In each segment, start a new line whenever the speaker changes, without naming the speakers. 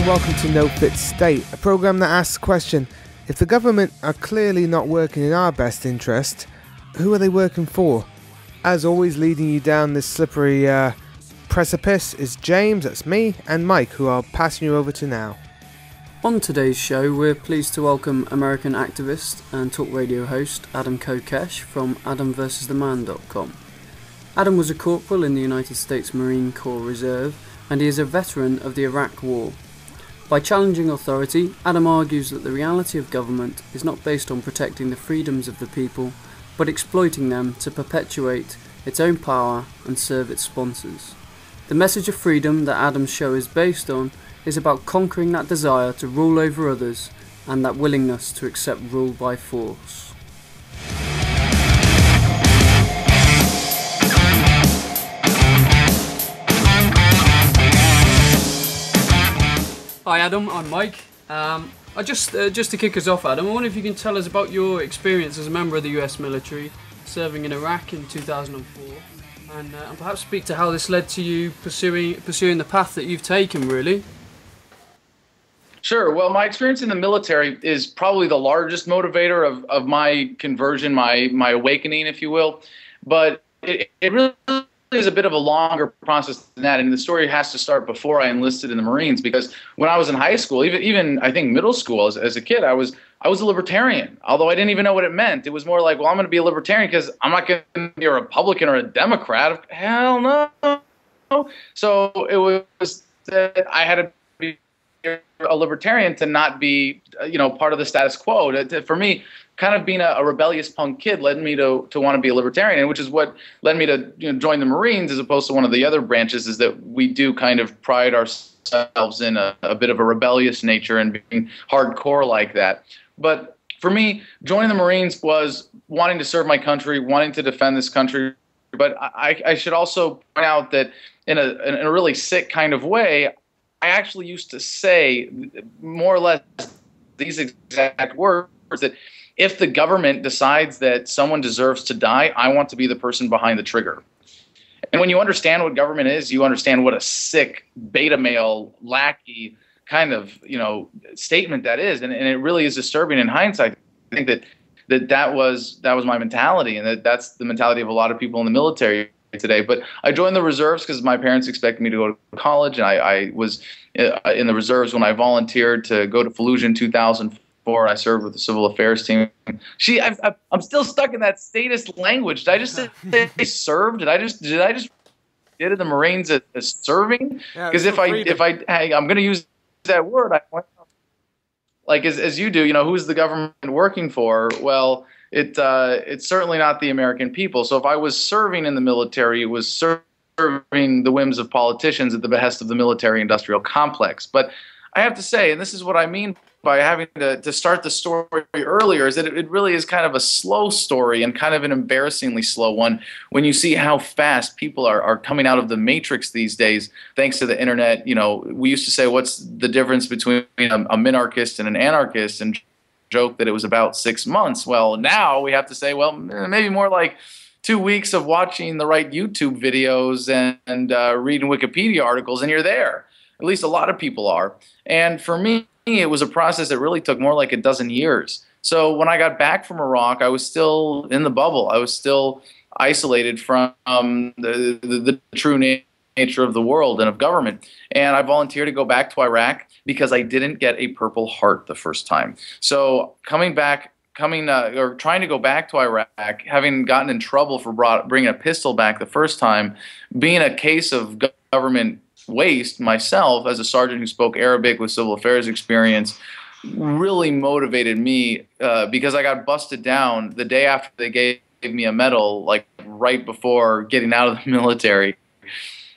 and welcome to No Fit State, a program that asks the question, if the government are clearly not working in our best interest, who are they working for? As always, leading you down this slippery precipice is James, that's me, and Mike, who I'll pass you over to now.
On today's show, we're pleased to welcome American activist and talk radio host Adam Kokesh from AdamVersusTheMan.com. Adam was a corporal in the United States Marine Corps Reserve, and he is a veteran of the Iraq War. By challenging authority, Adam argues that the reality of government is not based on protecting the freedoms of the people, but exploiting them to perpetuate its own power and serve its sponsors. The message of freedom that Adam's show is based on is about conquering that desire to rule over others and that willingness to accept rule by force. Hi Adam, I'm Mike. Just to kick us off, Adam, I wonder if you can tell us about your experience as a member of the US military, serving in Iraq in 2004, and perhaps speak to how this led to you pursuing the path that you've taken, really.
Sure. Well, my experience in the military is probably the largest motivator of my conversion, my awakening, if you will. But it really is a bit of a longer process than that, and the story has to start before I enlisted in the Marines, because when I was in high school, even I think middle school, as a kid, I was a libertarian, although I didn't even know what it meant. It was more like, well, I'm going to be a libertarian because I'm not going to be a Republican or a Democrat. Hell no. So it was that I had to be a libertarian to not be, part of the status quo. For me, kind of being a rebellious punk kid led me to want to be a libertarian, which is what led me to join the Marines as opposed to one of the other branches, is that we do kind of pride ourselves in a bit of a rebellious nature and being hardcore like that. But for me, joining the Marines was wanting to serve my country, wanting to defend this country. But I should also point out that in a really sick kind of way, I actually used to say more or less these exact words, that if the government decides that someone deserves to die, I want to be the person behind the trigger. And when you understand what government is, you understand what a sick beta male lackey kind of statement that is, and it really is disturbing in hindsight. I think that was my mentality, and that's the mentality of a lot of people in the military today. But I joined the reserves because my parents expected me to go to college, and I was in the reserves when I volunteered to go to Fallujah in 2004. I served with the civil affairs team. I'm still stuck in that statist language. Did I just say served? Did I just get in the Marines as serving? Because if I'm going to use that word, like as you do, who's the government working for? Well, it's certainly not the American people. So if I was serving in the military, it was serving the whims of politicians at the behest of the military-industrial complex. But I have to say, and this is what I mean by having to start the story earlier, is that it really is kind of a slow story, and kind of an embarrassingly slow one, when you see how fast people are coming out of the matrix these days, thanks to the internet. We used to say, what's the difference between a minarchist and an anarchist, and joke that it was about 6 months. Well, now we have to say, well, maybe more like 2 weeks of watching the right YouTube videos and reading Wikipedia articles, and you're there. At least a lot of people are. And for me, it was a process that really took more like a dozen years. So when I got back from Iraq, I was still in the bubble. I was still isolated from the true nature of the world and of government. And I volunteered to go back to Iraq because I didn't get a Purple Heart the first time. So trying to go back to Iraq, having gotten in trouble for bringing a pistol back the first time, being a case of government waste myself as a sergeant who spoke Arabic with civil affairs experience, really motivated me because I got busted down the day after they gave me a medal, like right before getting out of the military.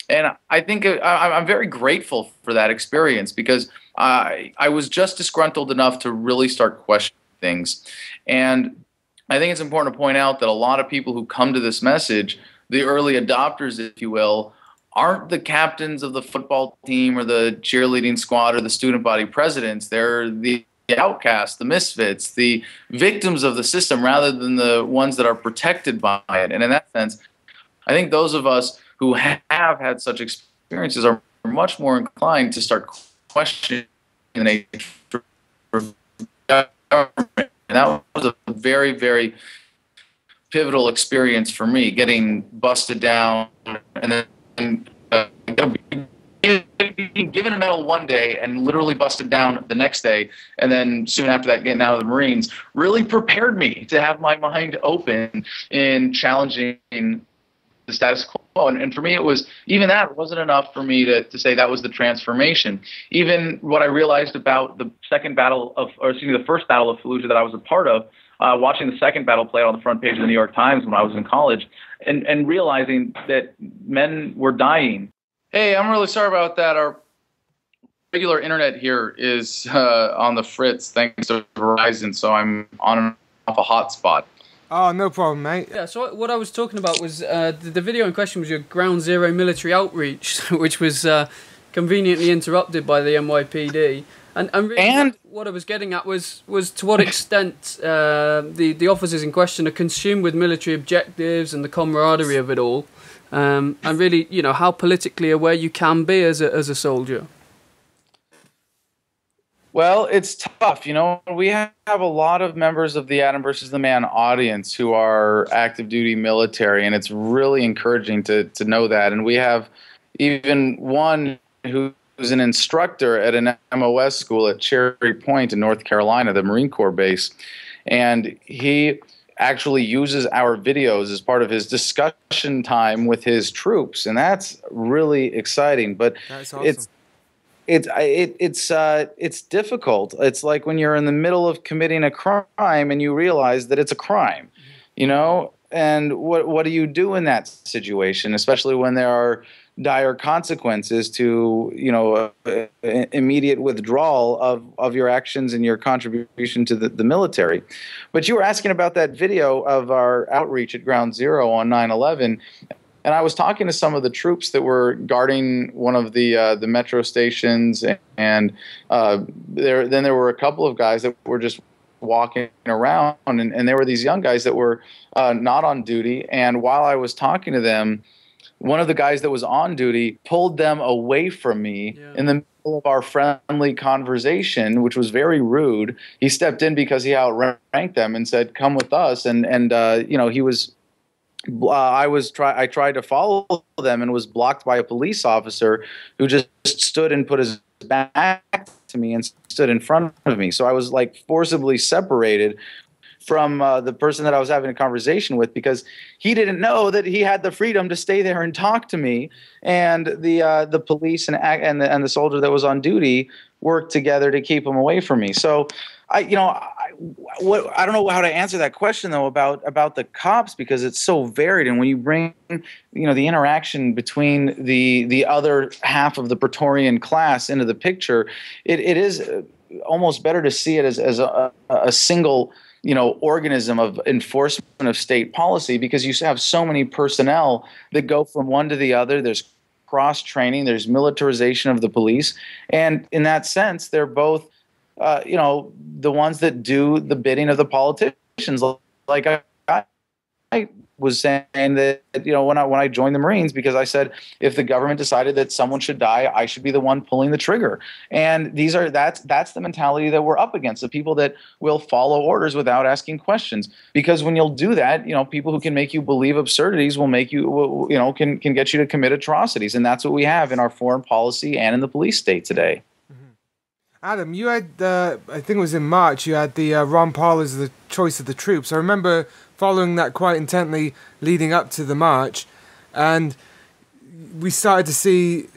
And I think I'm very grateful for that experience, because I was just disgruntled enough to really start questioning things. And I think it's important to point out that a lot of people who come to this message, the early adopters, if you will, aren't the captains of the football team or the cheerleading squad or the student body presidents. They're the outcasts, the misfits, the victims of the system, rather than the ones that are protected by it. And in that sense, I think those of us who have had such experiences are much more inclined to start questioning the nature of government. And that was a very, very pivotal experience for me, getting busted down and then being given a medal one day and literally busted down the next day, and then soon after that getting out of the Marines, really prepared me to have my mind open in challenging the status quo. And for me, it was, even that wasn't enough for me to say that was the transformation. Even what I realized about the first battle of Fallujah that I was a part of, watching the second battle play out on the front page of the New York Times when I was in college, and realizing that men were dying. Hey, I'm really sorry about that. Our regular internet here is on the fritz thanks to Verizon, so I'm on and off a hotspot.
Oh, no problem, mate.
Yeah, so what I was talking about was the video in question was your Ground Zero military outreach, which was conveniently interrupted by the NYPD. And really what I was getting at was to what extent the officers in question are consumed with military objectives and the camaraderie of it all, and really, how politically aware you can be as a soldier.
Well, it's tough. We have a lot of members of the Adam versus the Man audience who are active duty military, and it's really encouraging to know that. And we have even one who's an instructor at an MOS school at Cherry Point in North Carolina, the Marine Corps base. And he actually uses our videos as part of his discussion time with his troops. And that's really exciting. But
that's awesome.
It's difficult. It's like when you're in the middle of committing a crime and you realize that it's a crime, and what do you do in that situation, especially when there are dire consequences to immediate withdrawal of your actions and your contribution to the military. But you were asking about that video of our outreach at Ground Zero on 9/11. And I was talking to some of the troops that were guarding one of the metro stations, and there were a couple of guys that were just walking around, and there were these young guys that were not on duty. And while I was talking to them, one of the guys that was on duty pulled them away from me in the middle of our friendly conversation, which was very rude. He stepped in because he outranked them and said, "Come with us," and he was. I tried to follow them and was blocked by a police officer who just stood and put his back to me and stood in front of me. So I was like forcibly separated from the person that I was having a conversation with, because he didn't know that he had the freedom to stay there and talk to me, and the police and the soldier that was on duty worked together to keep him away from me. So I don't know how to answer that question though about the cops, because it's so varied. And when you bring the interaction between the other half of the Praetorian class into the picture, it is almost better to see it as a single organism of enforcement of state policy, because you have so many personnel that go from one to the other. There's cross training, there's militarization of the police, and in that sense they're both the ones that do the bidding of the politicians. Like I was saying that when I joined the Marines, because I said if the government decided that someone should die, I should be the one pulling the trigger. And that's the mentality that we're up against, the people that will follow orders without asking questions. Because when you'll do that, people who can make you believe absurdities will make you can get you to commit atrocities. And that's what we have in our foreign policy and in the police state today.
Adam, you had, I think it was in March, you had the Ron Paul as the choice of the troops. I remember following that quite intently leading up to the march, and we started to see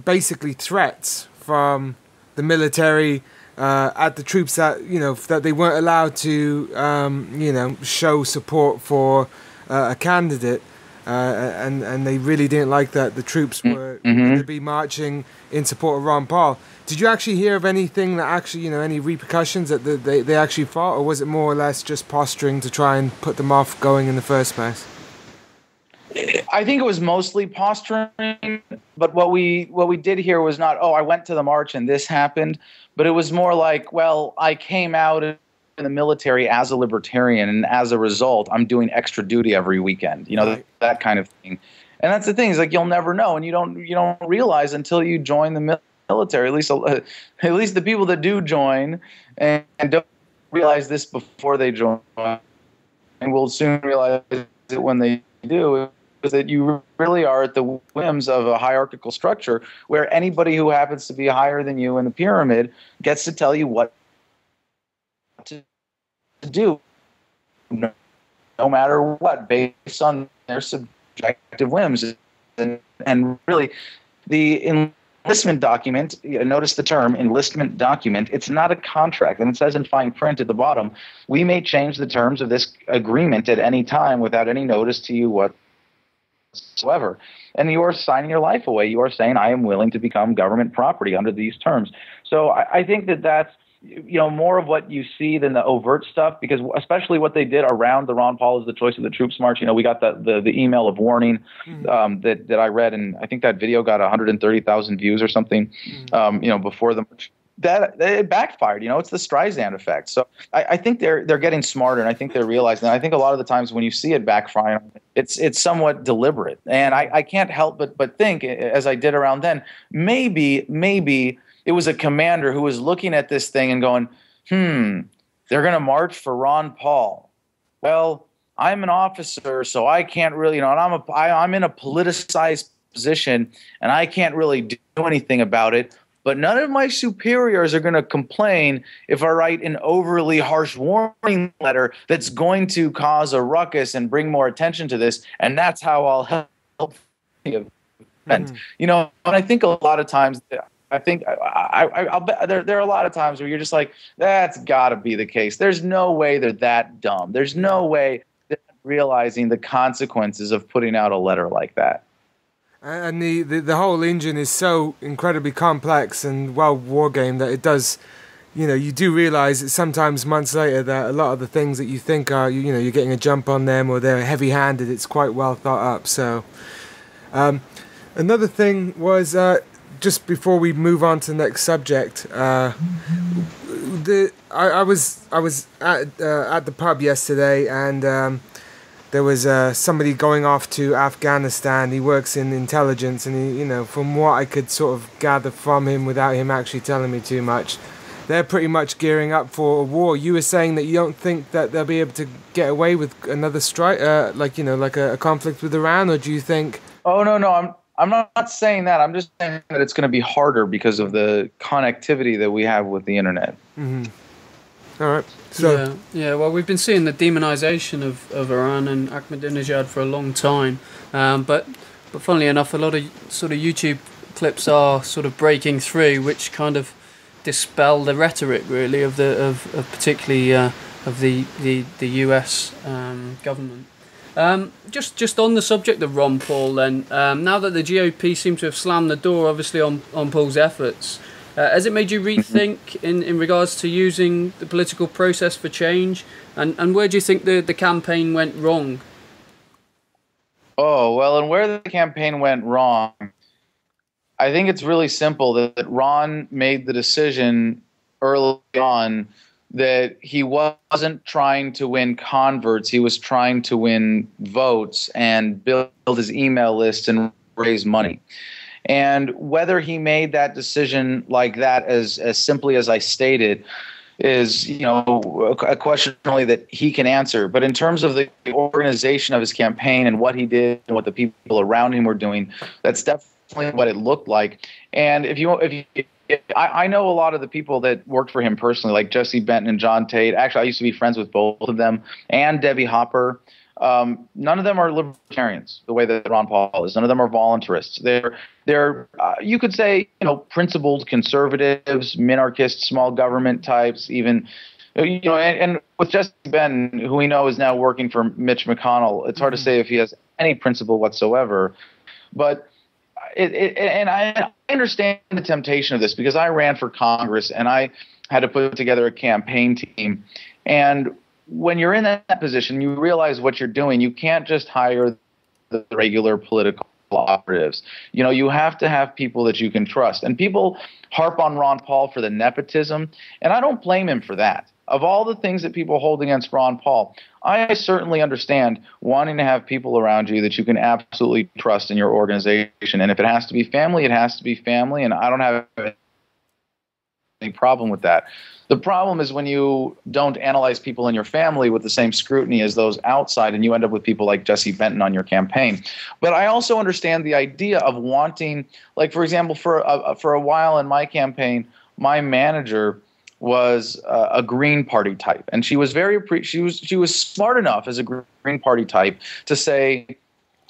basically threats from the military at the troops that, that they weren't allowed to, show support for a candidate. And they really didn't like that the troops were going to be marching in support of Ron Paul. Did you actually hear of anything that actually, any repercussions that they actually fought, or was it more or less just posturing to try and put them off going in the first place?
I think it was mostly posturing, but what we did hear was not, I went to the march and this happened, but it was more like, well, I came out in the military as a libertarian, and as a result, I'm doing extra duty every weekend. Right. That kind of thing. And that's the thing, is like you'll never know, and you don't realize until you join the military, at least the people that do join and don't realize this before they join, and will soon realize it when they do, is that you really are at the whims of a hierarchical structure where anybody who happens to be higher than you in the pyramid gets to tell you what to do, no matter what, based on their subjective whims. And really, the enlistment document, notice the term enlistment document, it's not a contract. And it says in fine print at the bottom, we may change the terms of this agreement at any time without any notice to you whatsoever. And you are signing your life away. You are saying, I am willing to become government property under these terms. So I think that's more of what you see than the overt stuff, because especially what they did around the Ron Paul is the choice of the troops march. We got the email of warning that I read, and I think that video got 130,000 views or something, before the march. That it backfired. It's the Streisand effect. So I think they're getting smarter, and I think they're realizing that. I think a lot of the times when you see it backfiring, it's somewhat deliberate. And I can't help but think, as I did around then, maybe it was a commander who was looking at this thing and going, they're going to march for Ron Paul. Well, I'm an officer, so I can't really, and I'm in a politicized position, and I can't really do anything about it. But none of my superiors are going to complain if I write an overly harsh warning letter that's going to cause a ruckus and bring more attention to this, and that's how I'll help the event. And I think a lot of times, I'll bet there are a lot of times where you're just like, that's got to be the case. There's no way they're that dumb. There's no way they're realizing the consequences of putting out a letter like that.
And the whole engine is so incredibly complex and well war game that it does, you do realize that sometimes months later that a lot of the things that you think are, you're getting a jump on them or they're heavy-handed, it's quite well thought up. So another thing was, just before we move on to the next subject, I was at the pub yesterday, and there was somebody going off to Afghanistan. He works in intelligence, and he, from what I could sort of gather from him without him actually telling me too much, they're pretty much gearing up for a war. You were saying that you don't think that they'll be able to get away with another strike, like a conflict with Iran, or do you think?
Oh no, I'm not saying that. I'm just saying that it's going to be harder because of the connectivity that we have with the internet.
All right. So
yeah. Well, we've been seeing the demonization of Iran and Ahmadinejad for a long time, but funnily enough, a lot of sort of YouTube clips are sort of breaking through, which kind of dispel the rhetoric really of particularly of the US government. Just on the subject of Ron Paul, then, now that the GOP seem to have slammed the door, obviously on Paul's efforts, has it made you rethink in regards to using the political process for change? And where do you think the campaign went wrong?
Oh, well, and where the campaign went wrong, I think it's really simple that Ron made the decision early on that he wasn't trying to win converts. He was trying to win votes and build his email list and raise money. And whether he made that decision like that as simply as I stated is, a question only that he can answer. But in terms of the organization of his campaign and what he did and what the people around him were doing, that's definitely what it looked like. And I know a lot of the people that worked for him personally, like Jesse Benton and John Tate. Actually, I used to be friends with both of them, and Debbie Hopper. None of them are libertarians the way that Ron Paul is. None of them are voluntarists. They're you could say, principled conservatives, minarchist, small government types, even, and with Jesse Benton, who we know is now working for Mitch McConnell, it's hard to say if he has any principle whatsoever. But and I understand the temptation of this because I ran for Congress and I had to put together a campaign team. And when you're in that position, you realize what you're doing. You can't just hire the regular political operatives. You have to have people that you can trust. And people harp on Ron Paul for the nepotism, and I don't blame him for that. of all the things that people hold against Ron Paul, I certainly understand wanting to have people around you that you can absolutely trust in your organization. And if it has to be family, it has to be family. And I don't have any problem with that. The problem is when you don't analyze people in your family with the same scrutiny as those outside, and you end up with people like Jesse Benton on your campaign. But I also understand the idea of wanting, like, for example, for a while in my campaign, my manager was a Green Party type, and she was she was smart enough as a Green Party type to say,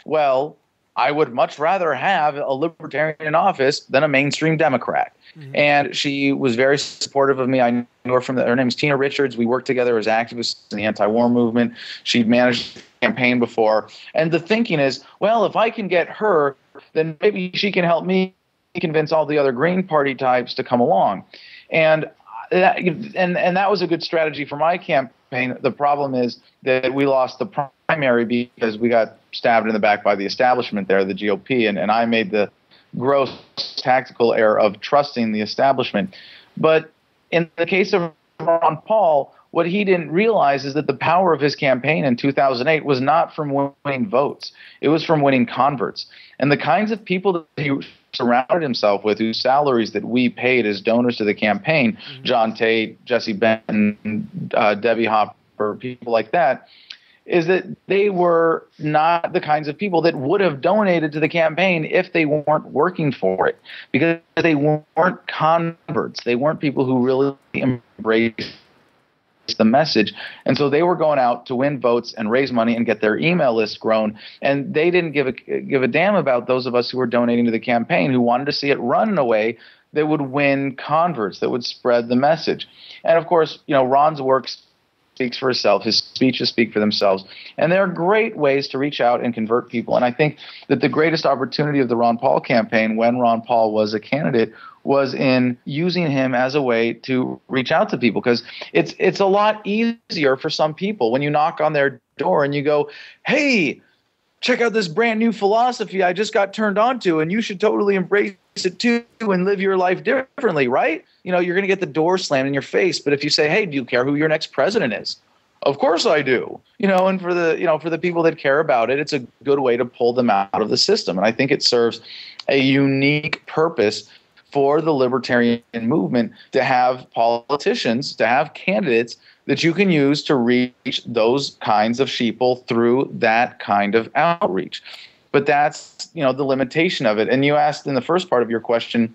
well, I would much rather have a libertarian in office than a mainstream Democrat. Mm-hmm. And she was very supportive of me. I knew her her name is Tina Richards. We worked together as activists in the anti-war movement. She'd managed the campaign before. And the thinking is, well, if I can get her, then maybe she can help me convince all the other Green Party types to come along. And that was a good strategy for my campaign. The problem is that we lost the primary because we got stabbed in the back by the establishment there, the GOP, and I made the gross tactical error of trusting the establishment. But in the case of Ron Paul, what he didn't realize is that the power of his campaign in 2008 was not from winning votes. It was from winning converts. And the kinds of people that he surrounded himself with, whose salaries that we paid as donors to the campaign, John Tate, Jesse Benton, Debbie Hopper, people like that, is that they were not the kinds of people that would have donated to the campaign if they weren't working for it, because they weren't converts. They weren't people who really embraced the message. And so they were going out to win votes and raise money and get their email list grown. And they didn't give a damn about those of us who were donating to the campaign, who wanted to see it run in a way that would win converts, that would spread the message. And of course, Ron's work speaks for itself. His speeches speak for themselves. And there are great ways to reach out and convert people. And I think that the greatest opportunity of the Ron Paul campaign, when Ron Paul was a candidate, was in using him as a way to reach out to people, because it's a lot easier for some people when you knock on their door and you go, hey, check out this brand new philosophy I just got turned on to, and you should totally embrace it too and live your life differently, right? You're going to get the door slammed in your face. But if you say, hey, do you care who your next president is? Of course I do. And for the people that care about it, it's a good way to pull them out of the system. And I think it serves a unique purpose for the libertarian movement to have politicians, to have candidates that you can use to reach those kinds of sheeple through that kind of outreach. But that's, the limitation of it. And you asked in the first part of your question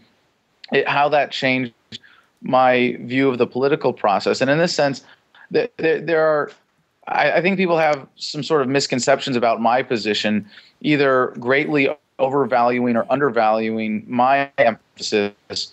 how that changed my view of the political process. And in this sense, there are, I think people have some sort of misconceptions about my position, either greatly overvaluing or undervaluing my emphasis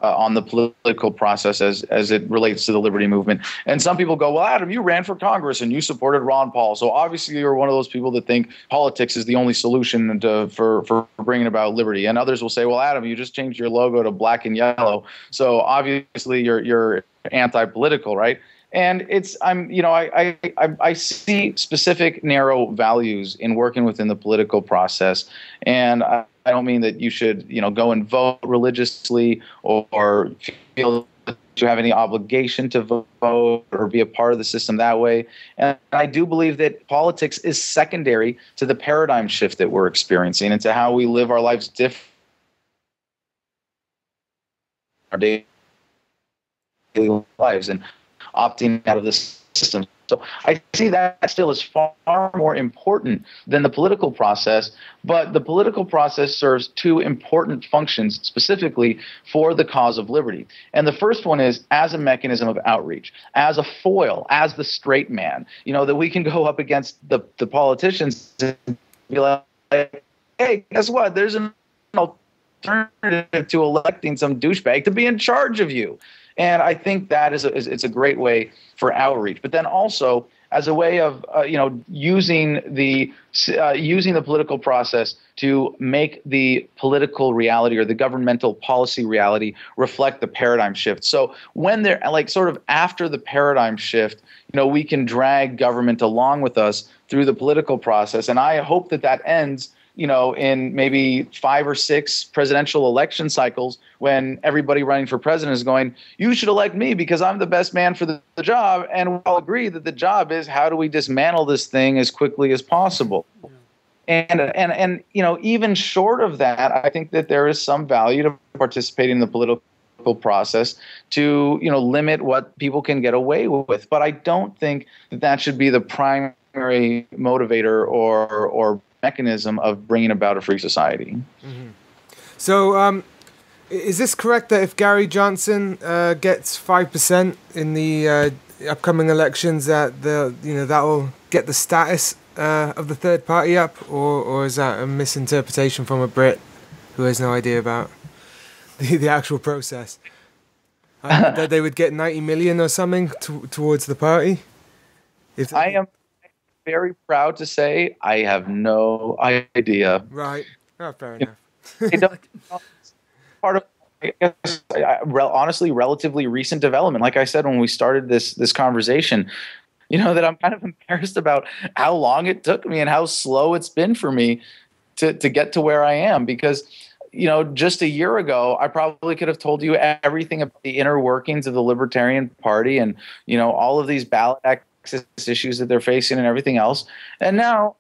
on the political process as it relates to the liberty movement. And some people go, well, Adam, you ran for Congress and you supported Ron Paul, so obviously you're one of those people that think politics is the only solution for bringing about liberty. And others will say, well, Adam, you just changed your logo to black and yellow, so obviously you're anti-political, right? And I see specific narrow values in working within the political process, and I don't mean that you should go and vote religiously or feel that you have any obligation to vote or be a part of the system that way. And I do believe that politics is secondary to the paradigm shift that we're experiencing and to how we live our lives differently. Our daily lives and opting out of this system. So I see that still as far more important than the political process, but the political process serves two important functions specifically for the cause of liberty. And the first one is as a mechanism of outreach, as a foil, as the straight man, that we can go up against the politicians and be like, hey, guess what? There's an alternative to electing some douchebag to be in charge of you. And I think that it's a great way for outreach. But then also as a way of using the political process to make the political reality or the governmental policy reality reflect the paradigm shift. So when they're sort of after the paradigm shift, we can drag government along with us through the political process. And I hope that ends in maybe 5 or 6 presidential election cycles, when everybody running for president is going, you should elect me because I'm the best man for the job. And we all agree that the job is, how do we dismantle this thing as quickly as possible? And even short of that, I think that there is some value to participating in the political process to, limit what people can get away with. But I don't think that should be the primary motivator or mechanism of bringing about a free society.
Mm-hmm. So, is this correct that if Gary Johnson gets 5% in the upcoming elections, that that'll get the status of the third party up, or is that a misinterpretation from a Brit who has no idea about the actual process? That they would get 90 million or something towards the party?
I am very proud to say I have no idea.
Right. Oh, fair enough.
Part of, I guess, honestly, relatively recent development. Like I said when we started this conversation, that I'm kind of embarrassed about how long it took me and how slow it's been for me to get to where I am. Because, just a year ago, I probably could have told you everything about the inner workings of the Libertarian Party and, all of these ballot access issues that they're facing and everything else. And now,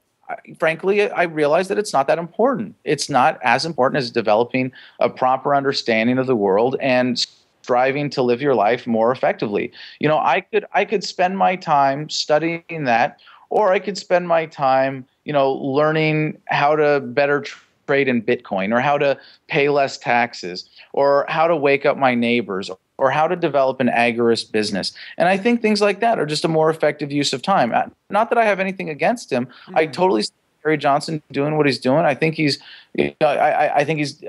frankly, I realize that it's not that important. It's not as important as developing a proper understanding of the world and striving to live your life more effectively. I could spend my time studying that, or I could spend my time, learning how to better trade in Bitcoin, or how to pay less taxes, or how to wake up my neighbors, or how to develop an agorist business. And I think things like that are just a more effective use of time. Not that I have anything against him. Mm-hmm. I totally see Gary Johnson doing what he's doing. I think he's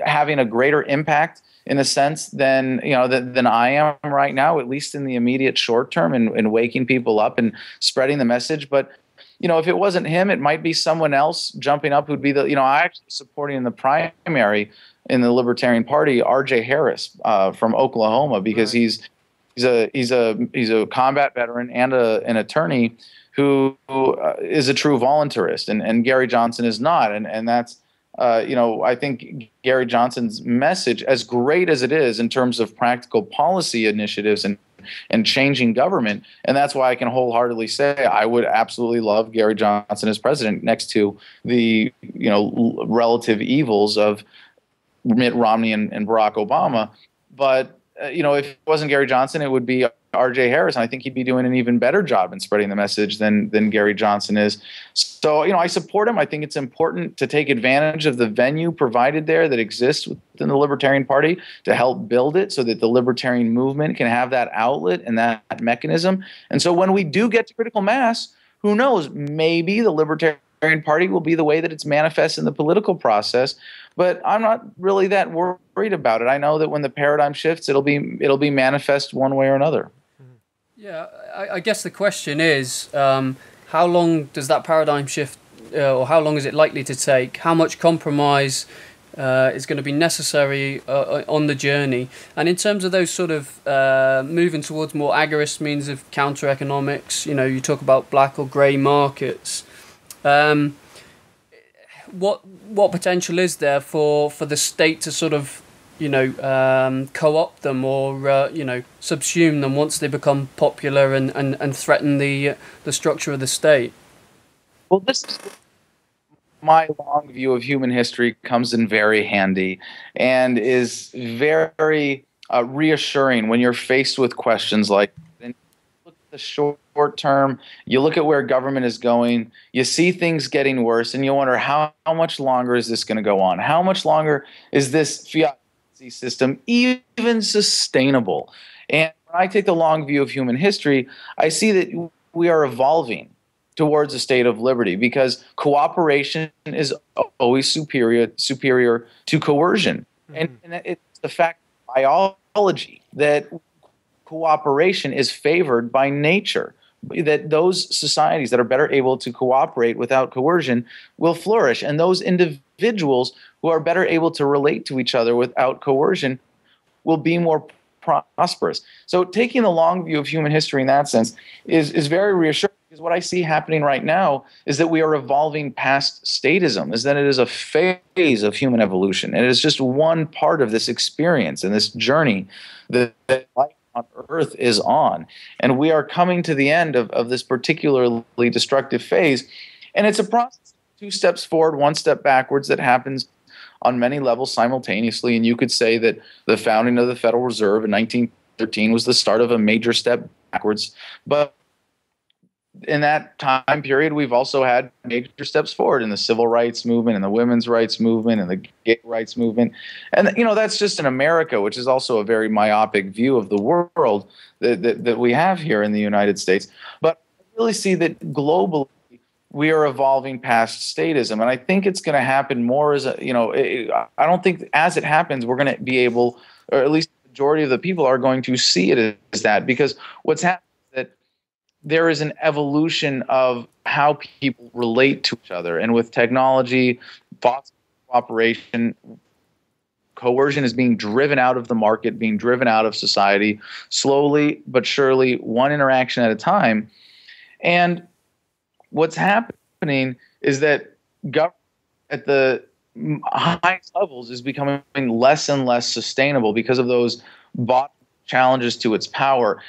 having a greater impact in a sense than I am right now, at least in the immediate short term, in waking people up and spreading the message. But if it wasn't him, it might be someone else jumping up who'd be I actually supporting in the primary in the Libertarian Party, R.J. Harris from Oklahoma, because he's a combat veteran and an attorney who is a true voluntarist, and Gary Johnson is not, and that's I think Gary Johnson's message, as great as it is in terms of practical policy initiatives and changing government, and that's why I can wholeheartedly say I would absolutely love Gary Johnson as president next to the relative evils of Mitt Romney and Barack Obama. But if it wasn't Gary Johnson, it would be R.J. Harris, and I think he'd be doing an even better job in spreading the message than Gary Johnson is. So, I support him. I think it's important to take advantage of the venue provided there that exists within the Libertarian Party to help build it so that the libertarian movement can have that outlet and that mechanism. And so when we do get to critical mass, who knows, maybe the Libertarian Party will be the way that it's manifest in the political process. But I'm not really that worried about it. I know that when the paradigm shifts, it'll be manifest one way or another.
Yeah, I guess the question is, how long does that paradigm shift, or how long is it likely to take? How much compromise is going to be necessary on the journey? And in terms of those sort of moving towards more agorist means of counter-economics, you talk about black or grey markets. What potential is there for the state to sort of co-opt them or subsume them once they become popular and threaten the structure of the state?
Well, this is my long view of human history comes in very handy and is very reassuring when you're faced with questions like, look at the short term, you look at where government is going, you see things getting worse, and you wonder how much longer is this going to go on? How much longer is this fiat system even sustainable? And when I take the long view of human history, I see that we are evolving towards a state of liberty because cooperation is always superior to coercion. Mm-hmm. And it's the fact of biology that cooperation is favored by nature, that those societies that are better able to cooperate without coercion will flourish, and those individuals who are better able to relate to each other without coercion will be more prosperous. So taking the long view of human history in that sense is very reassuring, because what I see happening right now is that we are evolving past statism, is that it is a phase of human evolution. And it is just one part of this experience and this journey that life on Earth is on. And we are coming to the end of this particularly destructive phase. And it's a process, 2 steps forward, 1 step backwards, that happens on many levels simultaneously. And you could say that the founding of the Federal Reserve in 1913 was the start of a major step backwards. But in that time period, we've also had major steps forward in the civil rights movement and the women's rights movement and the gay rights movement. And, that's just in America, which is also a very myopic view of the world that we have here in the United States. But I really see that globally, we are evolving past statism. And I think it's going to happen more as I don't think as it happens, we're going to be able, or at least the majority of the people are going to see it as that, because what's happening is that there is an evolution of how people relate to each other. And with technology, cooperation, coercion is being driven out of the market, being driven out of society, slowly but surely, one interaction at a time. And what's happening is that government at the highest levels is becoming less and less sustainable because of those challenges to its power.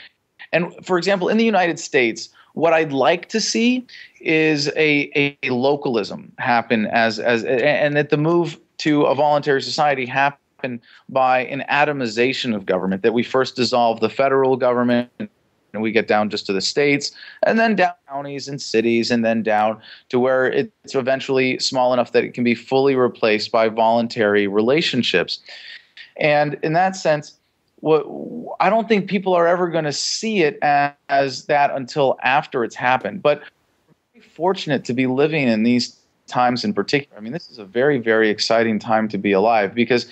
And for example, in the United States, what I'd like to see is a localism happen and that the move to a voluntary society happen by an atomization of government, that we first dissolve the federal government and we get down just to the states, and then down counties and cities, and then down to where it's eventually small enough that it can be fully replaced by voluntary relationships. And in that sense, I don't think people are ever going to see it as that until after it's happened. But we're very fortunate to be living in these times in particular. I mean, this is a very, very exciting time to be alive, because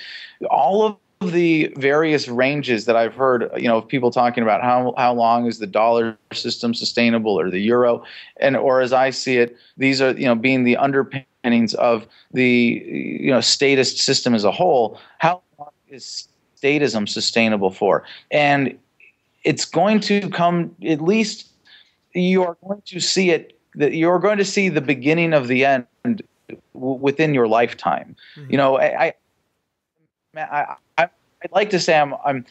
all of the various ranges that I've heard, of people talking about how long is the dollar system sustainable, or the euro, or as I see it, these are being the underpinnings of the statist system as a whole. How long is statism sustainable for? And it's going to come, at least you're going to see it, that you're going to see the beginning of the end within your lifetime. Mm-hmm. I'd like to say I'm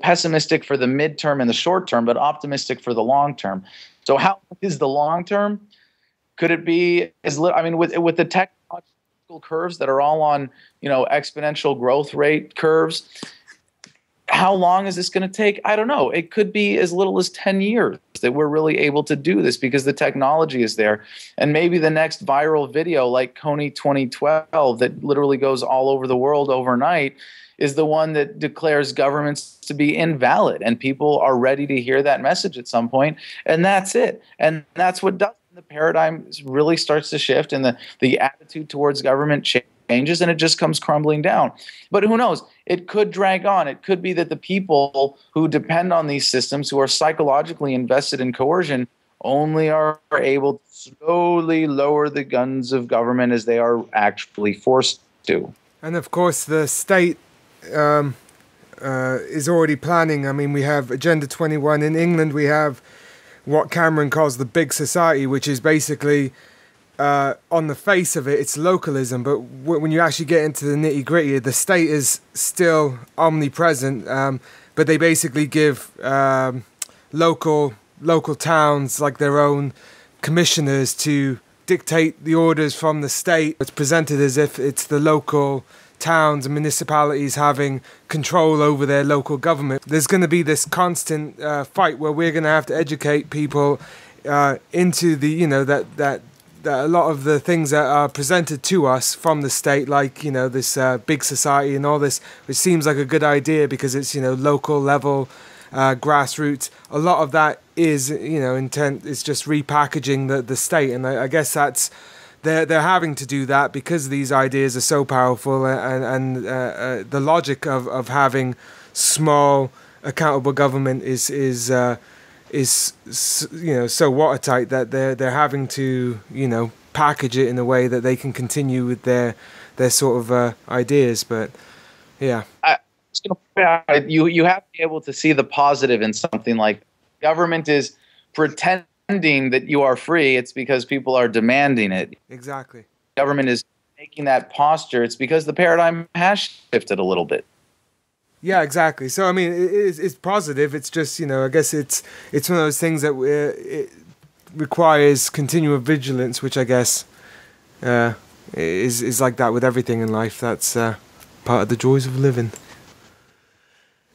pessimistic for the midterm and the short term, but optimistic for the long term. So how is the long term? Could it be with the technological curves that are all on exponential growth rate curves? How long is this going to take? I don't know. It could be as little as 10 years that we're really able to do this, because the technology is there. And maybe the next viral video like Kony 2012 that literally goes all over the world overnight is the one that declares governments to be invalid. And people are ready to hear that message at some point. And that's it. And that's what does. The paradigm really starts to shift, and the attitude towards government changes, and it just comes crumbling down. But who knows? It could drag on. It could be that the people who depend on these systems, who are psychologically invested in coercion, only are able to slowly lower the guns of government as they are actually forced to.
And of course, the state is already planning. I mean, we have Agenda 21 in England. We have what Cameron calls the big society, which is basically, on the face of it, it's localism. But when you actually get into the nitty-gritty, the state is still omnipresent. But they basically give local towns like their own commissioners to dictate the orders from the state. It's presented as if it's the local towns and municipalities having control over their local government. There's going to be this constant fight where we're going to have to educate people into the that a lot of the things that are presented to us from the state, like this big society and all this, which seems like a good idea because it's local level, grassroots. A lot of that is intent is just repackaging the state, and I guess that's. They're having to do that because these ideas are so powerful, and the logic of having small accountable government is so watertight that they're having to package it in a way that they can continue with their sort of ideas. But yeah,
just going to point out, you have to be able to see the positive in something like government is pretending that you are free. It's because people are demanding it.
Exactly.
Government is making that posture. It's because the paradigm has shifted a little bit.
Yeah, exactly. So I mean, it's positive. It's just, you know, I guess it's one of those things that it requires continual vigilance, which I guess is like that with everything in life. That's part of the joys of living.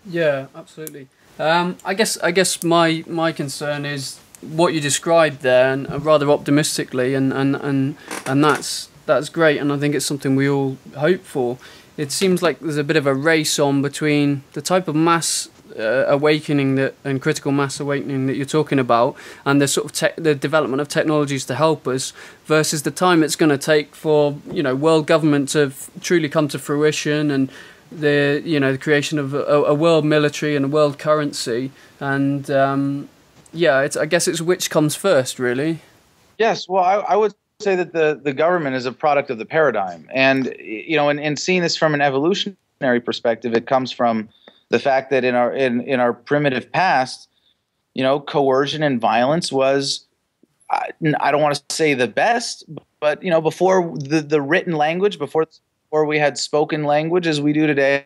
Yeah, absolutely. I guess my concern is what you described there, and rather optimistically, and that's great, and I think it's something we all hope for. It seems like there's a bit of a race on between the type of mass awakening and critical mass awakening that you're talking about, and the sort of the development of technologies to help us, versus the time it's going to take for, you know, world government to truly come to fruition, and the creation of a world military and a world currency, and I guess it's which comes first, really.
Yes, well, I would say that the government is a product of the paradigm, and you know, and seeing this from an evolutionary perspective, it comes from the fact that in our primitive past, you know, coercion and violence was, I don't want to say the best, but you know, before the written language, before we had spoken language as we do today,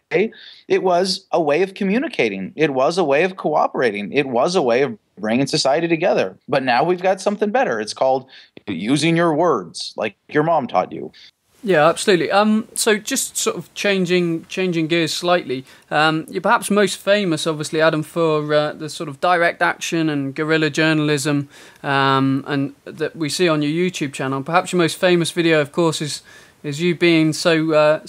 it was a way of communicating. It was a way of cooperating. It was a way of bringing society together. But now we've got something better. It's called using your words, like your mom taught you.
Yeah, absolutely. So just sort of changing gears slightly. You're perhaps most famous, obviously, Adam, for the sort of direct action and guerrilla journalism, and that we see on your YouTube channel. Perhaps your most famous video, of course, is you being so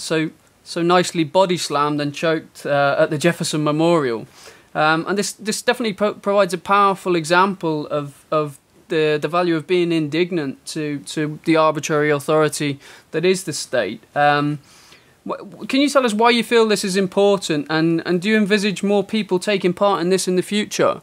nicely body slammed and choked at the Jefferson Memorial. And this definitely provides a powerful example of the value of being indignant to the arbitrary authority that is the state. Can you tell us why you feel this is important, and do you envisage more people taking part in this in the future?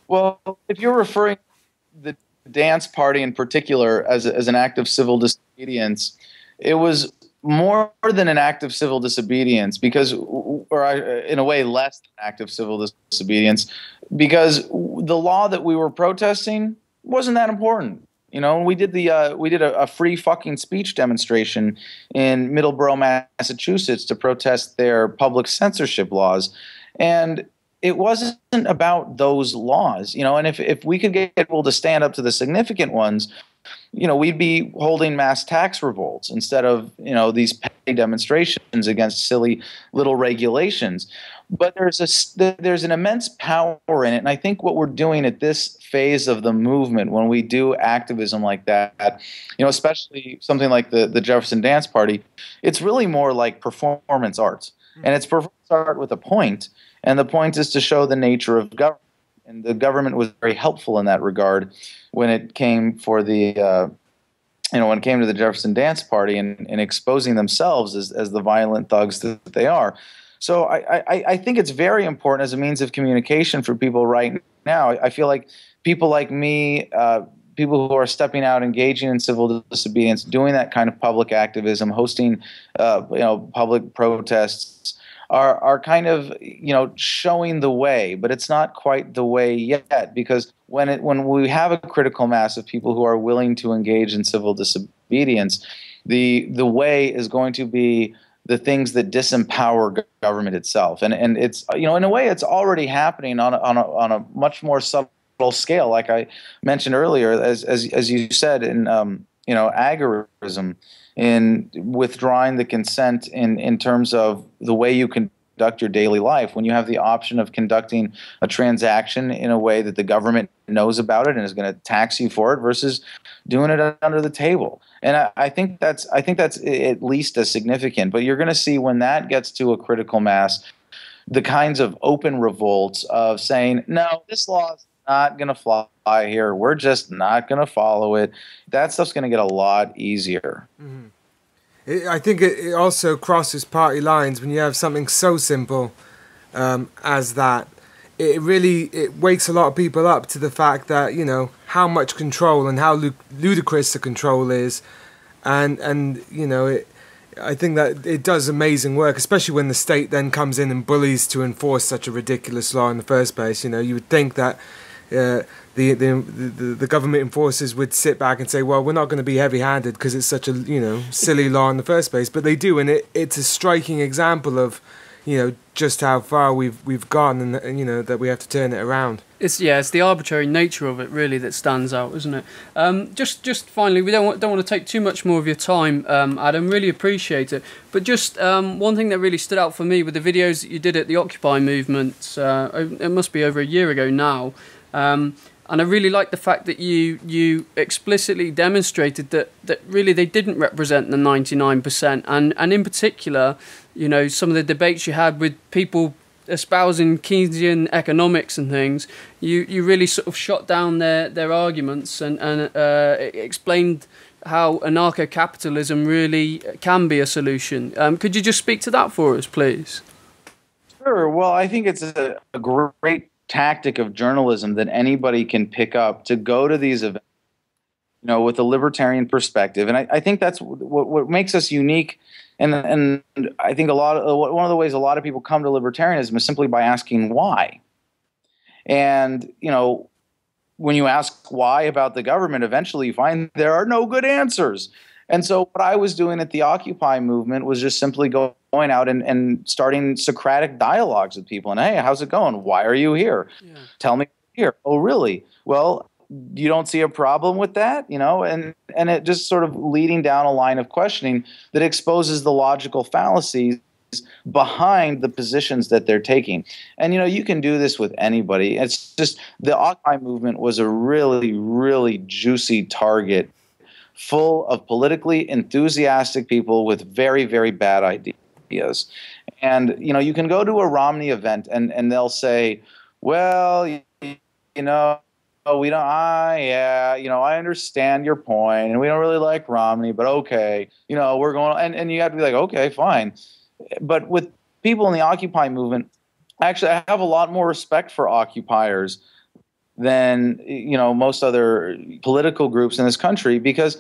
Well, if you're referring to the dance party in particular as an act of civil disobedience, it was more than an act of civil disobedience, because, or in a way, less than an act of civil disobedience, because the law that we were protesting wasn't that important. You know, we did a free fucking speech demonstration in Middleborough, Massachusetts, to protest their public censorship laws, and it wasn't about those laws. You know, and if we could get people to stand up to the significant ones, you know, we'd be holding mass tax revolts instead of, you know, these petty demonstrations against silly little regulations. But there's an immense power in it, and I think what we're doing at this phase of the movement, when we do activism like that, you know, especially something like the Jefferson Dance Party, it's really more like performance art, and it's performance art with a point, and the point is to show the nature of government. And the government was very helpful in that regard when it came for the, when it came to the Jefferson Dance Party and exposing themselves as the violent thugs that they are. So I think it's very important as a means of communication for people right now. I feel like people like me, people who are stepping out, engaging in civil disobedience, doing that kind of public activism, hosting, public protests, are kind of, you know, showing the way, but it's not quite the way yet, because when we have a critical mass of people who are willing to engage in civil disobedience, the way is going to be the things that disempower government itself, and it's, you know, in a way it's already happening on a much more subtle scale, like I mentioned earlier, as you said, in agorism, in withdrawing the consent in terms of the way you conduct your daily life, when you have the option of conducting a transaction in a way that the government knows about it and is going to tax you for it, versus doing it under the table. And I think that's at least as significant. But you're going to see, when that gets to a critical mass, the kinds of open revolts of saying, no, this law is not going to fly here, we're just not going to follow it. That stuff's going to get a lot easier.
Mm-hmm. I think it also crosses party lines when you have something so simple as that. It wakes a lot of people up to the fact that, you know, how much control and how ludicrous the control is, and you know, I think that it does amazing work, especially when the state then comes in and bullies to enforce such a ridiculous law in the first place. You know, you would think that the government enforcers would sit back and say, well, we're not going to be heavy-handed because it's such a, you know, silly law in the first place. But they do, and it's a striking example of, you know, just how far we've gone, and you know that we have to turn it around.
It's the arbitrary nature of it really that stands out, isn't it? Just finally, we don't want to take too much more of your time, Adam. Really appreciate it. But just one thing that really stood out for me with the videos that you did at the Occupy movement, it must be over a year ago now. And I really like the fact that you explicitly demonstrated that really they didn't represent the 99%, and in particular, you know, some of the debates you had with people espousing Keynesian economics and things, you really sort of shot down their arguments and explained how anarcho-capitalism really can be a solution. Could you just speak to that for us, please?
Sure. Well, I think it's a great tactic of journalism that anybody can pick up to go to these events, you know, with a libertarian perspective. And I think that's what makes us unique. And I think one of the ways a lot of people come to libertarianism is simply by asking why. And, you know, when you ask why about the government, eventually you find there are no good answers. And so what I was doing at the Occupy movement was just simply going out and starting Socratic dialogues with people. And, hey, how's it going? Why are you here? Yeah. Tell me here. Oh, really? Well, you don't see a problem with that? You know, and it just sort of leading down a line of questioning that exposes the logical fallacies behind the positions that they're taking. And, you know, you can do this with anybody. It's just the Occupy movement was a really, really juicy target full of politically enthusiastic people with very, very bad ideas. And, you know, you can go to a Romney event and they'll say, well, you know, we don't, yeah, you know, I understand your point and we don't really like Romney, but okay, you know, we're going, and you have to be like, okay, fine. But with people in the Occupy movement, actually, I have a lot more respect for occupiers than, you know, most other political groups in this country, because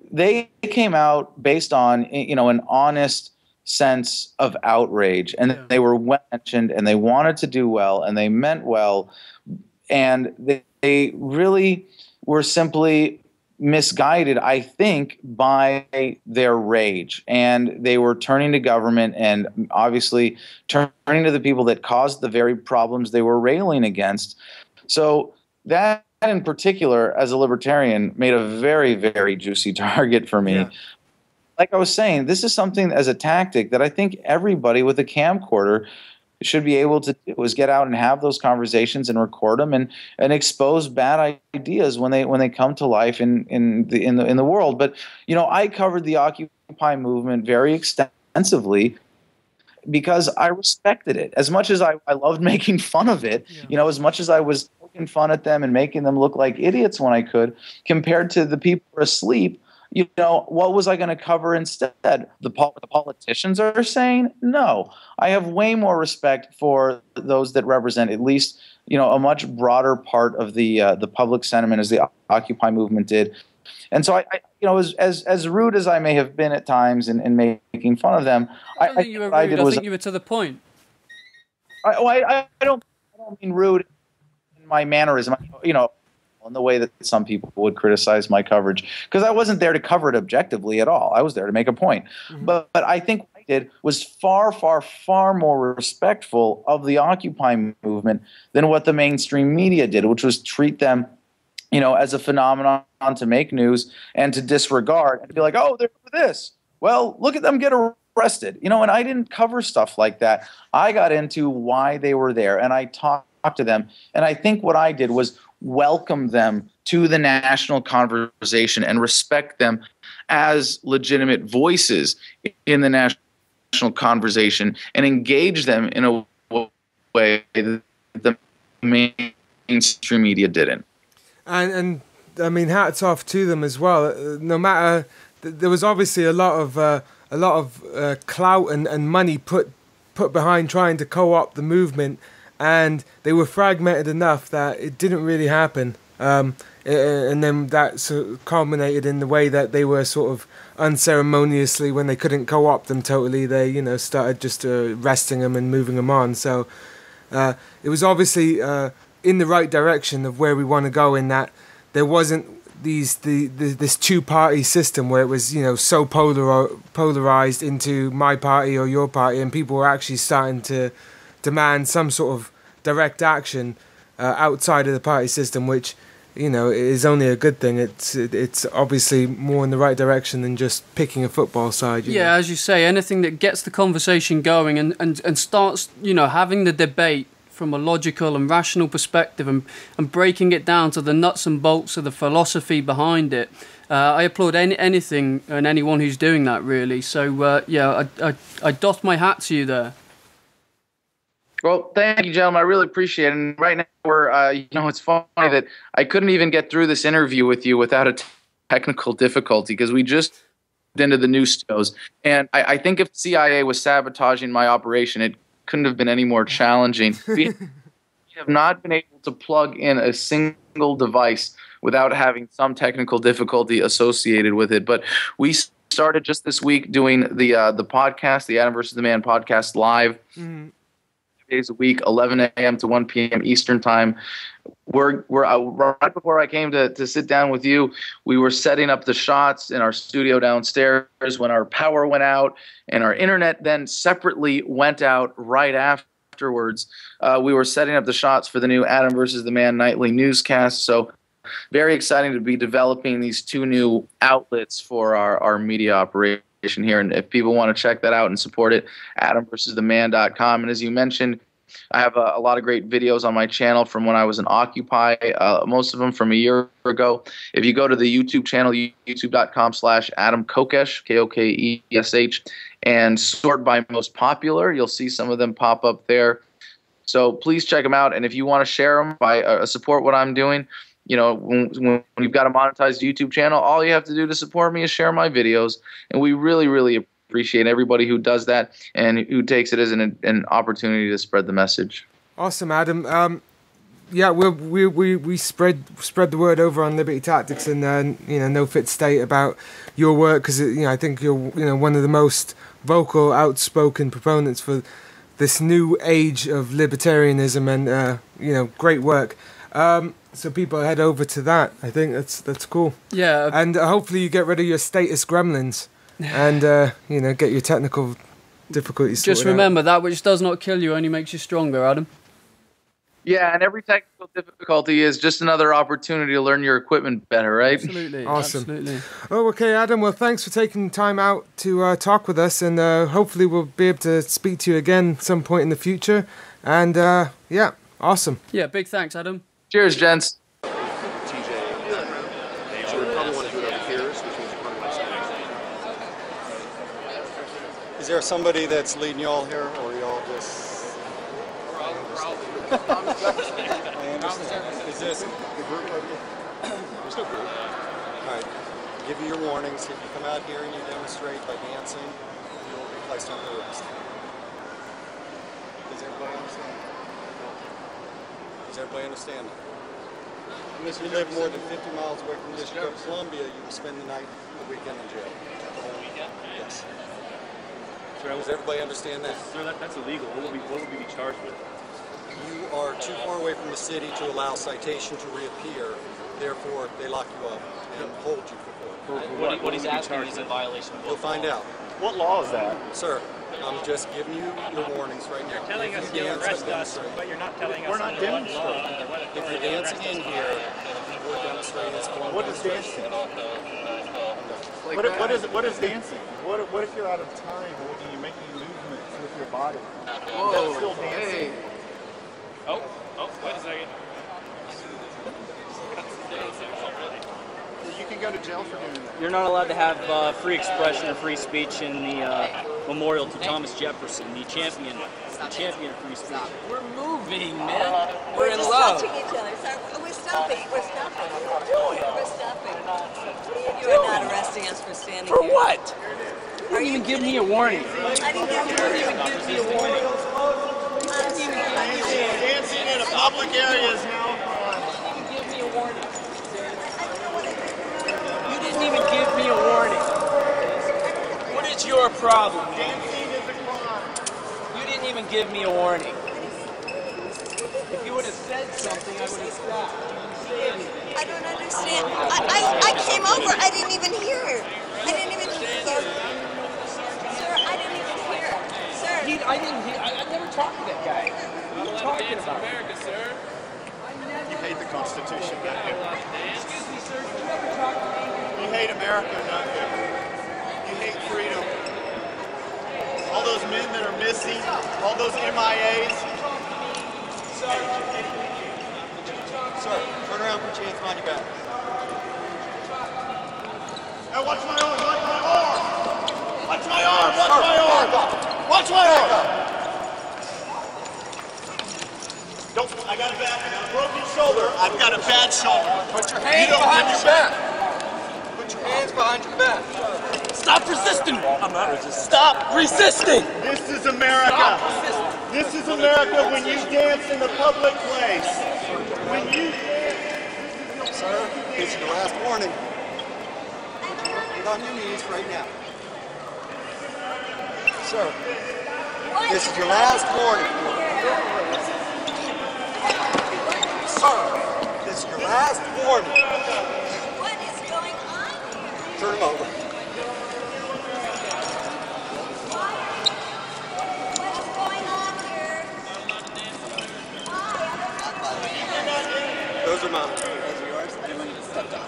they came out based on, you know, an honest sense of outrage, and they were well mentioned, and they wanted to do well, and they meant well, and they really were simply misguided, I think, by their rage, and they were turning to government and obviously turning to the people that caused the very problems they were railing against. So that in particular, as a libertarian, made a very, very juicy target for me. Yeah. Like I was saying, this is something as a tactic that I think everybody with a camcorder should be able to do, is get out and have those conversations and record them and expose bad ideas when they come to life in the world. But, you know, I covered the Occupy movement very extensively because I respected it. As much as I loved making fun of it, you know, as much as I was poking fun at them and making them look like idiots when I could, compared to the people who are asleep, you know, what was I going to cover instead? The politicians are saying? No. I have way more respect for those that represent at least, you know, a much broader part of the public sentiment, as the Occupy movement did. And so I you know, as rude as I may have been at times in making fun of them,
I don't think you were rude. I think you were to the point.
I don't mean rude in my mannerism, you know, in the way that some people would criticize my coverage, because I wasn't there to cover it objectively at all. I was there to make a point. Mm-hmm. But I think what I did was far, far, far more respectful of the Occupy movement than what the mainstream media did, which was treat them, you know, as a phenomenon to make news and to disregard and be like, oh, they're for this. Well, look at them get arrested. You know, and I didn't cover stuff like that. I got into why they were there, and I talked to them. And I think what I did was welcome them to the national conversation and respect them as legitimate voices in the national conversation and engage them in a way that the mainstream media didn't.
And I mean, hats off to them as well. No matter, there was obviously a lot of clout and money put behind trying to co-opt the movement, and they were fragmented enough that it didn't really happen. and then that sort of culminated in the way that they were sort of unceremoniously, when they couldn't co-opt them totally, they, you know, started just arresting them and moving them on. So it was obviously in the right direction of where we want to go, in that there wasn't this two-party system where it was, you know, so polarized into my party or your party, and people were actually starting to demand some sort of direct action outside of the party system, which, you know, is only a good thing. It's obviously more in the right direction than just picking a football side. You know?
As you say, anything that gets the conversation going and starts, you know, having the debate from a logical and rational perspective, and breaking it down to the nuts and bolts of the philosophy behind it. I applaud anything and anyone who's doing that, really. So, I doff my hat to you there.
Well, thank you, gentlemen. I really appreciate it. And right now, we're, you know, it's funny that I couldn't even get through this interview with you without a technical difficulty, because we just into the news studios. And I think if CIA was sabotaging my operation, it couldn't have been any more challenging. We have not been able to plug in a single device without having some technical difficulty associated with it. But we started just this week doing the podcast, the Adam versus the Man podcast, live. Days a week, 11 a.m. to 1 p.m. Eastern time. We're right before I came to sit down with you, we were setting up the shots in our studio downstairs when our power went out, and our internet then separately went out right afterwards. We were setting up the shots for the new Adam versus the Man nightly newscast. So very exciting to be developing these two new outlets for our media operation here. And if people want to check that out and support it, adamversustheman.com. And as you mentioned, I have a lot of great videos on my channel from when I was in Occupy, most of them from a year ago. If you go to the YouTube channel, youtube.com/Adam Kokesh, Kokesh, and sort by most popular, you'll see some of them pop up there. So please check them out. And if you want to share them, support what I'm doing, you know, when you've got a monetized YouTube channel, all you have to do to support me is share my videos. And we really, really appreciate everybody who does that and who takes it as an opportunity to spread the message.
Awesome, Adam. We spread the word over on Liberty Tactics and No Fit State about your work, because I think you're one of the most vocal, outspoken proponents for this new age of libertarianism, and great work. So people head over to that. I think that's cool.
Yeah.
And hopefully you get rid of your status gremlins and get your technical difficulties sorted
Just remember, that which does not kill you only makes you stronger, Adam.
Yeah, and every technical difficulty is just another opportunity to learn your equipment better, right?
Absolutely.
Awesome.
Absolutely.
Oh, okay, Adam. Well, thanks for taking time out to talk with us, and hopefully we'll be able to speak to you again some point in the future. And awesome.
Yeah, big thanks, Adam.
Cheers, gents.
Is there somebody that's leading y'all here, or y'all just... I understand. Is this the group of you? There's no group. All right. Give you your warnings. If you come out here and you demonstrate by dancing, you will be placed under arrest. Does everybody understand? Does everybody understand that? If you live more than 50 miles away from the District of Columbia, you will spend the weekend in jail. The whole weekend? Yes. Does everybody understand that?
Sir, that's illegal. What would we be charged with?
You are too far away from the city to allow citation to reappear. Therefore, they lock you up and hold you for court.
What he's asking is a violation of what?
You'll find out.
What law is that?
Sir, I'm just giving you your warnings right now.
You're telling us you'll arrest us, but you're not telling us under what law.
If you're dancing in here, we're demonstrating it's going.
What is dancing? What is dancing? What if you're out of time or you're making movements with your body?
Whoa,
that's still dancing.
hey.
Oh, wait a second.
You can go to jail for doing that.
You're not allowed to have free expression or free speech in the memorial to Thomas Jefferson, the champion of free speech.
We're moving, man. We're in love. We're touching each other. So we're stopping. We're stopping. What are you doing? We're stopping. You are not arresting us for standing
For
here.
what? You didn't even give me a warning.
I didn't give you a warning.
Dancing in a public area is now.
You didn't give me a warning.
your problem?
Dancing is a crime.
You didn't even give me a warning. If you would have said something, I would have stopped.
I don't understand. I came over. I didn't even hear it. I didn't even hear you. Sir, I didn't even hear it. Sir.
I didn't hear. I never talked to that guy. What are you talking about?
America, sir.
You hate the Constitution, don't you?
Excuse me, sir. You never talked to me.
You hate America, don't you? You hate freedom. All those men that are missing, all those MIAs.
Sir, turn around, put your hands behind your back.
Now watch my arm, watch my arm! Watch my arm, watch my arm! Watch my arm! Don't, I got a broken shoulder. I've got a bad shoulder.
Put your hands behind your back.
Put your hands behind your back.
Stop resisting. I'm not resisting. Stop resisting.
This is America. This is America when you dance in the public place. When you dance.
Sir, this is your last warning. Get on your knees right now. Sir, this is your last warning. Sir, this is your last warning.
What is going on here?
Turn him over.
What is going on here? Why?
Those are mine. Those are yours. I didn't want you to step down.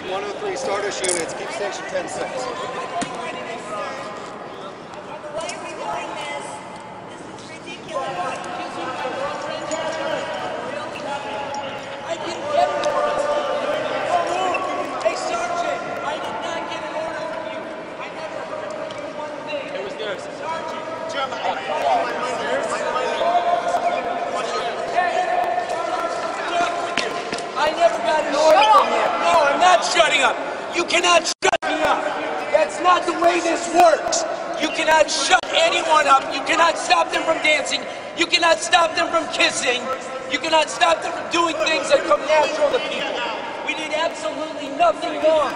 103 Stardust units, keep section 10-6.
Why are we doing this? This is ridiculous.
I didn't get an order. Hey, Sergeant, I did not get an order from you. I never heard from you one thing. It was there, Sergeant.
Jim,
I never got an order from you. No, I'm not shutting up. You cannot shut me up. That's not the way this works. You cannot shut anyone up. You cannot stop them from dancing. You cannot stop them from kissing. You cannot stop them from doing things that come natural to people. We did absolutely nothing wrong.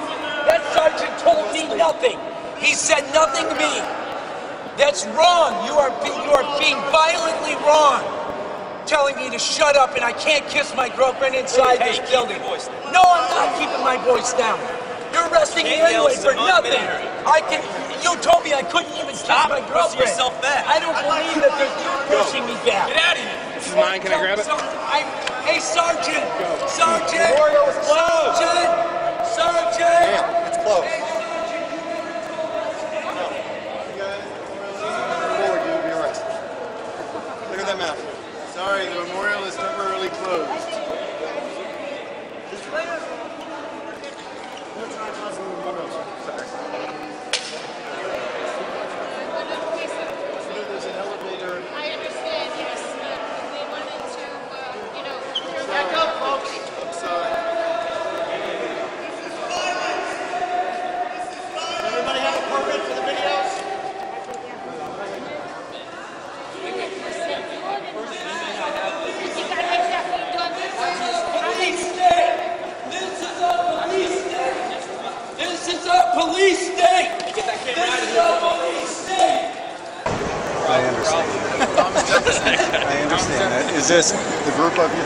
That sergeant told me nothing. He said nothing to me. That's wrong. You are being violently wrong. Telling me to shut up and I can't kiss my girlfriend inside this building. No, I'm not keeping my voice down. You're arresting me anyway for nothing. You told me I couldn't even kiss my girlfriend. I don't believe that you're pushing me back. Get out of here.
This is mine. Can I grab it?
Hey, Sergeant! Sergeant! Sergeant! Sergeant!
Damn, it's closed. Forward, you'll be arrested. Clear them out.
sorry, the memorial is temporarily closed. There's an elevator.
I understand, yes. They wanted to, back up, folks.
I'm sorry. Does everybody have a permit for the videos?
Police state! This is our police state! This is our police state! This is our police state!
I understand. I understand that. Is this the group of you?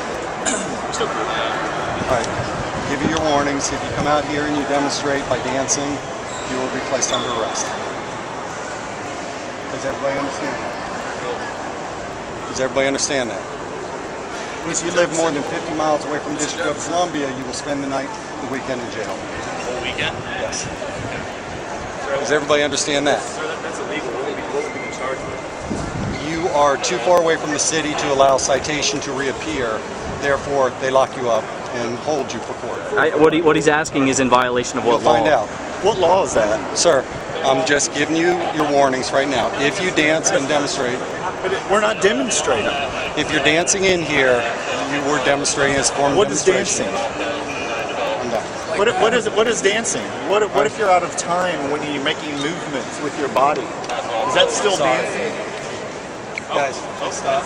All right. Give you your warnings. If you come out here and you demonstrate by dancing, you will be placed under arrest. Does everybody understand that? Does everybody understand that? If you live more than 50 miles away from the District of Columbia, you will spend the weekend in jail.
Whole weekend?
Yes. Does everybody understand that?
Sir, that's illegal. What would we be charged with?
You are too far away from the city to allow citation to reappear. Therefore, they lock you up and hold you for court.
What he's asking is in violation of what
You'll
law?
find out.
What law is that?
Sir, I'm just giving you your warnings right now. If you dance and demonstrate,
But we're not demonstrating.
if you're dancing in here, you were demonstrating as a form of
What is
demonstration.
dancing?
I'm done.
What is dancing? What if you're out of time when you're making movements with your body? Is that still dancing?
Guys, stop.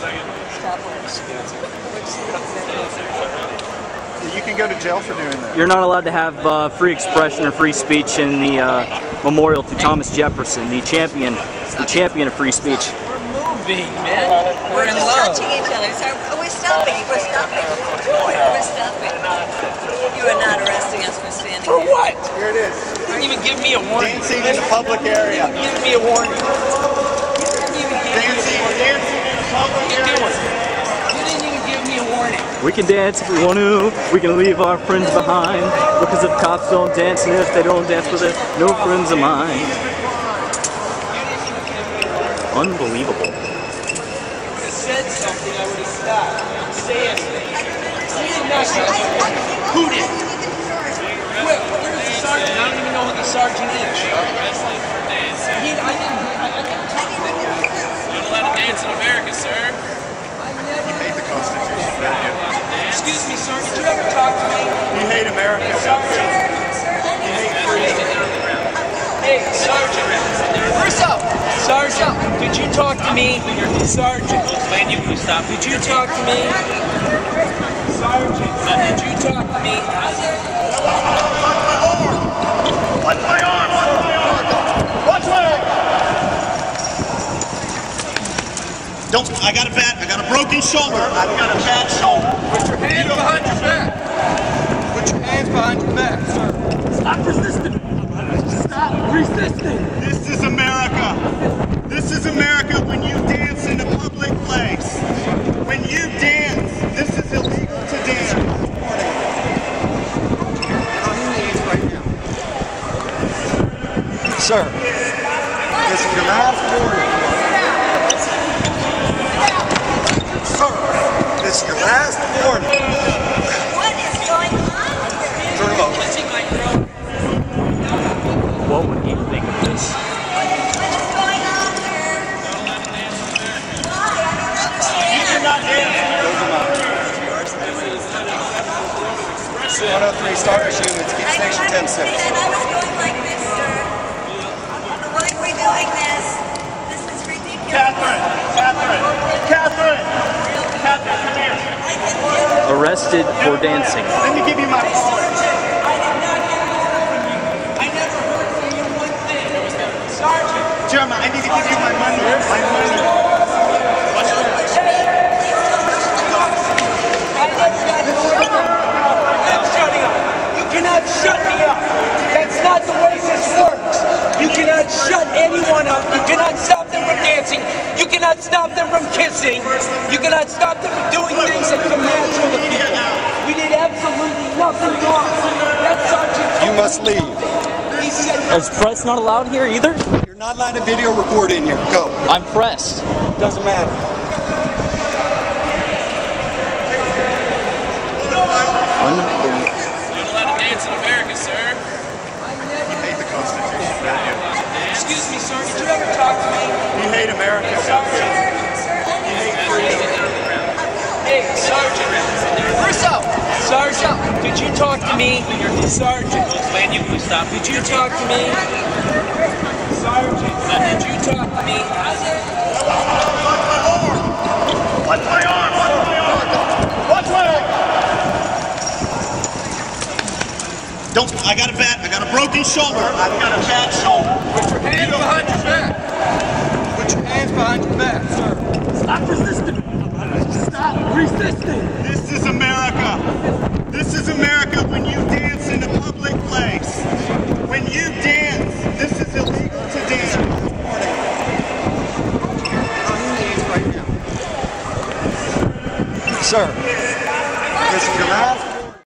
You can go to jail for doing that.
You're not allowed to have free expression or free speech in the memorial to Thomas Jefferson, the champion of free speech.
We're moving, man. We're in
just
love.
touching each other. So we're stopping. We're stopping. We're stopping. You are not arresting us for standing
For
here.
what?
Here it is.
You didn't even give me a warning.
Dancing in the public area.
Give me a warning.
Dancing in the public area.
You didn't even give me a warning.
We can dance if we want to. We can leave our friends behind. Because if cops don't dance, and if they don't dance with us, no friends of mine. Unbelievable.
If I said something, I would have stopped. Say it. Who did? Where's the sergeant? I don't even know who the sergeant is.
You're not allowed to dance in America, sir.
You hate the Constitution, don't you?
Excuse me, sir. Did you ever talk to me?
You hate America, don't you? You hate freedom.
Hey, Sergeant. First up, Sergeant, did you talk to me? Sergeant.
Man, you can stop.
Did you talk to me? Sergeant, did you talk to me?
Watch my arm! Watch my arm!
Don't. I got a broken shoulder. I've got a bad shoulder.
Put your hands behind your back. Put your hands behind your back, sir. Stop resisting. Stop resisting.
This is America. This is America when you dance in a public place. When you dance, this is illegal to dance.
Sir, this is your last warning. Sir, this is your last warning.
What is going on here?
Turn him over.
What would he think of this?
What is going on here? Why? I don't understand.
You cannot dance.
103 Star Issue, it's Keep Station 10-6.
And I was going like this, sir. Why are we doing this? This is ridiculous.
Catherine, come here.
Arrested for dancing.
Let me give you my phone.
I never heard from you one thing. Sergeant.
Jeremiah, I need to give you my money. My money.
You cannot shut me up. That's not the way this works. You cannot shut anyone up. You cannot stop them from dancing. You cannot stop them from kissing. You cannot stop them from doing things that come natural to people. We did absolutely nothing wrong. That's Sergeant.
You must leave.
He said,
Is press not allowed here either?
You're not allowed to video record in here. Go.
I'm pressed.
Doesn't matter.
Unbelievable.
You're not allowed to dance in America, sir.
You hate the Constitution, don't you?
excuse me, sir. Did you ever talk to me?
You hate America, don't you? You hate freedom.
Hey, Sergeant. First up, Sergeant, did you talk to me? Sergeant.
Man, you can stop.
Did you talk to me? Sergeant. Did you talk to me?
Watch my arm! Watch my arm!
Don't. I got a broken shoulder. I've got a bad shoulder.
Put your hands behind your back. Put your hands behind your back, sir. Stop resisting. Stop resisting.
This is America. This is America when you dance in a public place. When you dance, this is illegal to dance.
Sir, this is your last